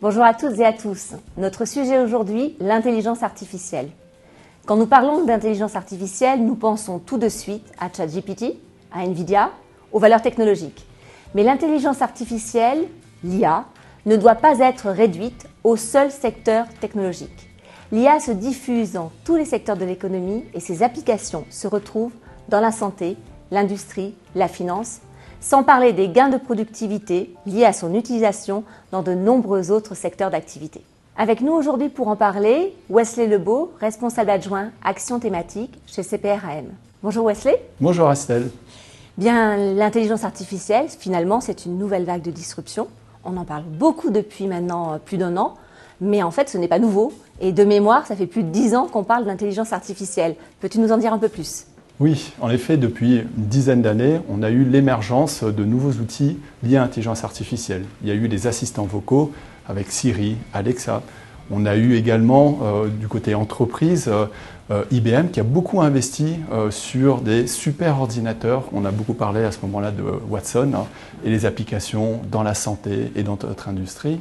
Bonjour à toutes et à tous. Notre sujet aujourd'hui, l'intelligence artificielle. Quand nous parlons d'intelligence artificielle, nous pensons tout de suite à ChatGPT, à Nvidia, aux valeurs technologiques. Mais l'intelligence artificielle, l'IA, ne doit pas être réduite au seul secteur technologique. L'IA se diffuse dans tous les secteurs de l'économie et ses applications se retrouvent dans la santé, l'industrie, la finance, sans parler des gains de productivité liés à son utilisation dans de nombreux autres secteurs d'activité. Avec nous aujourd'hui pour en parler, Wesley Lebeau, responsable adjoint Action thématique chez CPRAM. Bonjour Wesley. Bonjour Estelle. Bien, l'intelligence artificielle, finalement, c'est une nouvelle vague de disruption. On en parle beaucoup depuis maintenant plus d'un an, mais en fait, ce n'est pas nouveau. Et de mémoire, ça fait plus de 10 ans qu'on parle d'intelligence artificielle. Peux-tu nous en dire un peu plus ? Oui, en effet, depuis une dizaine d'années, on a eu l'émergence de nouveaux outils liés à l'intelligence artificielle. Il y a eu des assistants vocaux avec Siri, Alexa. On a eu également, du côté entreprise, IBM qui a beaucoup investi sur des super ordinateurs. On a beaucoup parlé à ce moment-là de Watson et les applications dans la santé et dans notre industrie.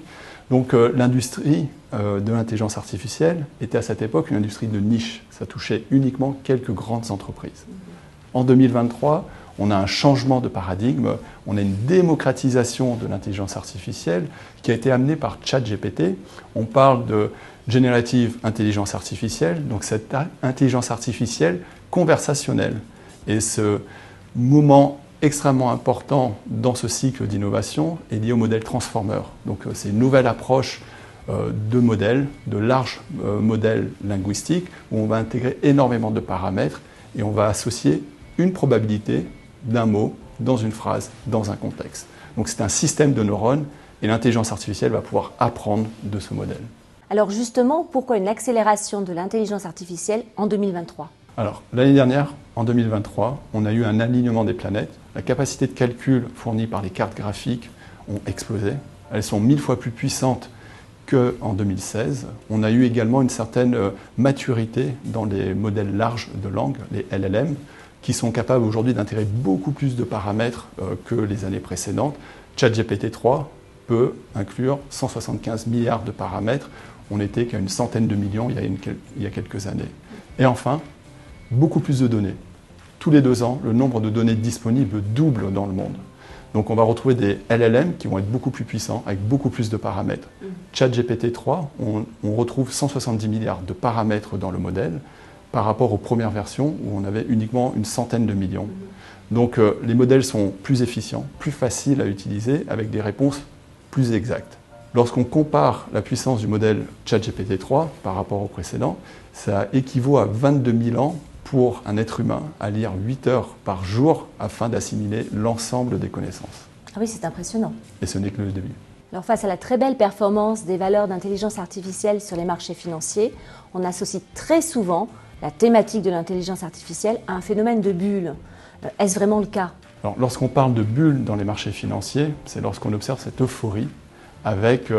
Donc l'industrie de l'intelligence artificielle était à cette époque une industrie de niche. Ça touchait uniquement quelques grandes entreprises. En 2023, on a un changement de paradigme, on a une démocratisation de l'intelligence artificielle qui a été amenée par ChatGPT. On parle de Generative Intelligence Artificielle, donc cette intelligence artificielle conversationnelle. Et ce moment extrêmement important dans ce cycle d'innovation est lié au modèle transformer. Donc c'est une nouvelle approche de modèles, de larges modèles linguistiques où on va intégrer énormément de paramètres et on va associer une probabilité d'un mot dans une phrase, dans un contexte. Donc c'est un système de neurones et l'intelligence artificielle va pouvoir apprendre de ce modèle. Alors justement, pourquoi une accélération de l'intelligence artificielle en 2023 ? Alors l'année dernière, en 2023, on a eu un alignement des planètes. La capacité de calcul fournie par les cartes graphiques ont explosé. Elles sont 1000 fois plus puissantes qu'en 2016. On a eu également une certaine maturité dans les modèles larges de langue, les LLM, qui sont capables aujourd'hui d'intégrer beaucoup plus de paramètres que les années précédentes. ChatGPT 3 peut inclure 175 milliards de paramètres. On n'était qu'à une centaine de millions il y a quelques années. Et enfin, beaucoup plus de données. Tous les 2 ans, le nombre de données disponibles double dans le monde. Donc on va retrouver des LLM qui vont être beaucoup plus puissants, avec beaucoup plus de paramètres. ChatGPT 3, on retrouve 170 milliards de paramètres dans le modèle, par rapport aux premières versions où on avait uniquement une centaine de millions. Donc les modèles sont plus efficients, plus faciles à utiliser, avec des réponses plus exactes. Lorsqu'on compare la puissance du modèle ChatGPT 3 par rapport au précédent, ça équivaut à 22 000 ans pour un être humain à lire 8 heures par jour afin d'assimiler l'ensemble des connaissances. Ah oui, c'est impressionnant. Et ce n'est que le début. Alors face à la très belle performance des valeurs d'intelligence artificielle sur les marchés financiers, on associe très souvent la thématique de l'intelligence artificielle à un phénomène de bulle. Est-ce vraiment le cas ? Alors, lorsqu'on parle de bulle dans les marchés financiers, c'est lorsqu'on observe cette euphorie avec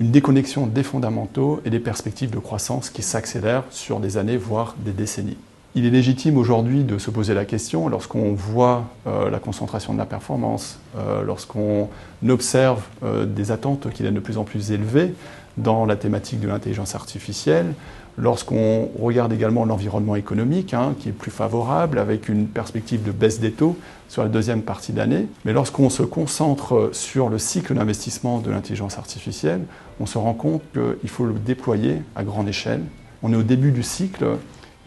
une déconnexion des fondamentaux et des perspectives de croissance qui s'accélèrent sur des années, voire des décennies. Il est légitime aujourd'hui de se poser la question, lorsqu'on voit la concentration de la performance, lorsqu'on observe des attentes qui deviennent de plus en plus élevées dans la thématique de l'intelligence artificielle, lorsqu'on regarde également l'environnement économique qui est plus favorable avec une perspective de baisse des taux sur la deuxième partie d'année. Mais lorsqu'on se concentre sur le cycle d'investissement de l'intelligence artificielle, on se rend compte qu'il faut le déployer à grande échelle. On est au début du cycle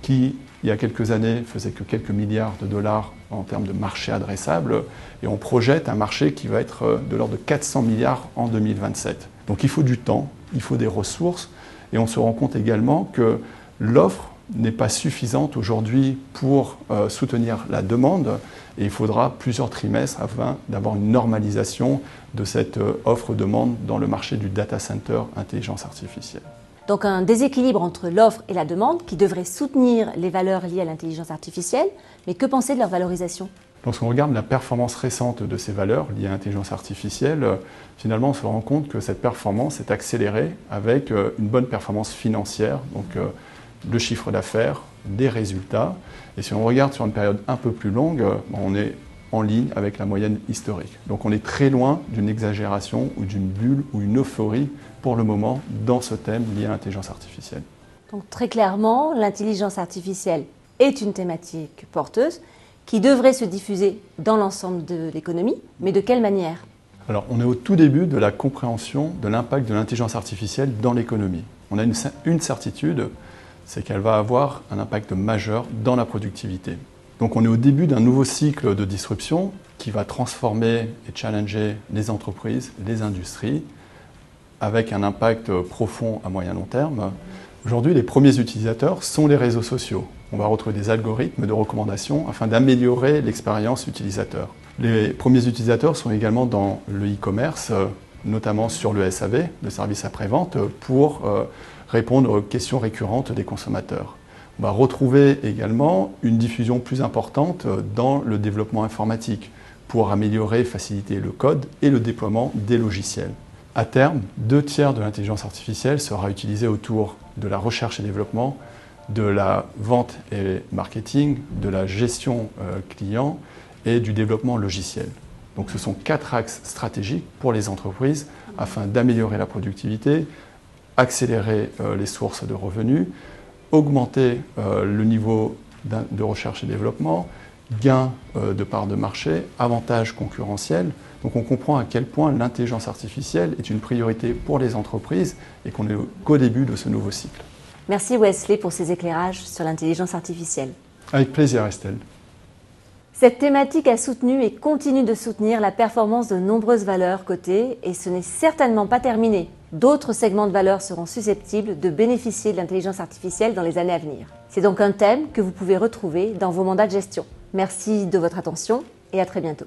qui, il y a quelques années, faisait que quelques milliards de dollars en termes de marché adressable, et on projette un marché qui va être de l'ordre de 400 milliards en 2027. Donc il faut du temps, il faut des ressources, et on se rend compte également que l'offre n'est pas suffisante aujourd'hui pour soutenir la demande, et il faudra plusieurs trimestres afin d'avoir une normalisation de cette offre-demande dans le marché du data center intelligence artificielle. Donc un déséquilibre entre l'offre et la demande qui devrait soutenir les valeurs liées à l'intelligence artificielle, mais que penser de leur valorisation ? Lorsqu'on regarde la performance récente de ces valeurs liées à l'intelligence artificielle, finalement on se rend compte que cette performance est accélérée avec une bonne performance financière, donc le chiffre d'affaires, des résultats. Et si on regarde sur une période un peu plus longue, on est en ligne avec la moyenne historique. Donc on est très loin d'une exagération ou d'une bulle ou une euphorie pour le moment dans ce thème lié à l'intelligence artificielle. Donc très clairement, l'intelligence artificielle est une thématique porteuse qui devrait se diffuser dans l'ensemble de l'économie, mais de quelle manière ? Alors on est au tout début de la compréhension de l'impact de l'intelligence artificielle dans l'économie. On a une certitude, c'est qu'elle va avoir un impact majeur dans la productivité. Donc on est au début d'un nouveau cycle de disruption qui va transformer et challenger les entreprises, les industries, avec un impact profond à moyen long terme. Aujourd'hui, les premiers utilisateurs sont les réseaux sociaux. On va retrouver des algorithmes de recommandation afin d'améliorer l'expérience utilisateur. Les premiers utilisateurs sont également dans le e-commerce, notamment sur le SAV, le service après-vente, pour répondre aux questions récurrentes des consommateurs. On va retrouver également une diffusion plus importante dans le développement informatique pour améliorer et faciliter le code et le déploiement des logiciels. À terme, 2/3 de l'intelligence artificielle sera utilisée autour de la recherche et développement, de la vente et marketing, de la gestion client et du développement logiciel. Donc ce sont 4 axes stratégiques pour les entreprises afin d'améliorer la productivité, accélérer les sources de revenus, augmenter le niveau de recherche et développement, gain de part de marché, avantages concurrentiels. Donc on comprend à quel point l'intelligence artificielle est une priorité pour les entreprises et qu'on est qu'au début de ce nouveau cycle. Merci Wesley pour ces éclairages sur l'intelligence artificielle. Avec plaisir Estelle. Cette thématique a soutenu et continue de soutenir la performance de nombreuses valeurs cotées et ce n'est certainement pas terminé. D'autres segments de valeurs seront susceptibles de bénéficier de l'intelligence artificielle dans les années à venir. C'est donc un thème que vous pouvez retrouver dans vos mandats de gestion. Merci de votre attention et à très bientôt.